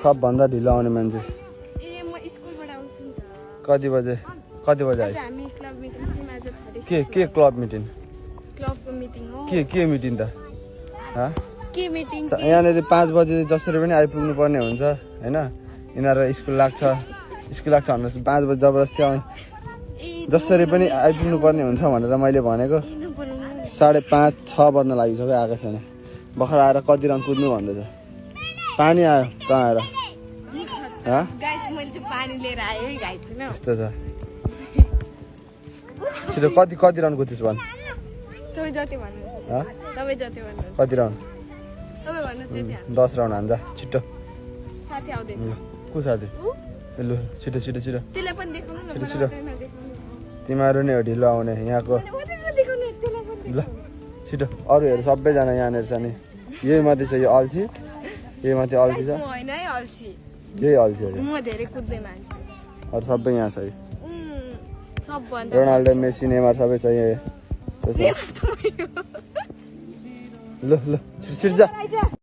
सबभन्दा ढिलो आउने मान्छे ए म स्कुलबाट आउँछु नि त कति बजे आज आयो हामी क्लब मिटिङ थियौँ आज के क्लब मिटिङ क्लबको मिटिङ हो के मिटिङ त के मिटिङ यहाँनिर 5 बजे जसरी पनि आइपुग्नु पर्ने हुन्छ हैन यिनीहरू स्कुल लाग्छ भनेर 5 बजे जबरजस्ती आउने जसरी पनि आइपुग्नु पर्ने हुन्छ भनेर मैले भनेको 5:30 6 बज्न लागिसक्यो आएको छैन भर्खर आएर कति राउन्ड कुद्नु भन्दैछ पानी आयो कहाँ आएर गाइस मैले चाहिँ पानी लिएर आए है गाइस न यस्तो छ छिटो कति राउन्ड कुद्छस् भन् तपाईँ जति भन्नुहुन्छ तपाईँ जति भन्नुहुन्छ कति राउन्ड तपाईँ भन्नु त्यति 10 राउन्ड हान्छ छिटो साथी आउँदैछ को साथी लु छिटो त्यसलाई पनि देखाउनु न छिटो। मलाई मात्रै नदेखाउनु तिमीहरू नै हो ढिलो आउने यहाँको मात्रै नदेखाउनु त्यसलाई पनि ल छिटो अरूहरू सबैजना यहाँनिर छ नि यही माथि छ यो अल्छी यही माथि अल्छी छ म होइन है अल्छी यही अल्छी हो म धेरै कुद्ने मान्छे अरू सबै यहाँ छ सबभन्दा रोनाल्डो मेसी नेमार सबै छ यहाँ ल छिटो जा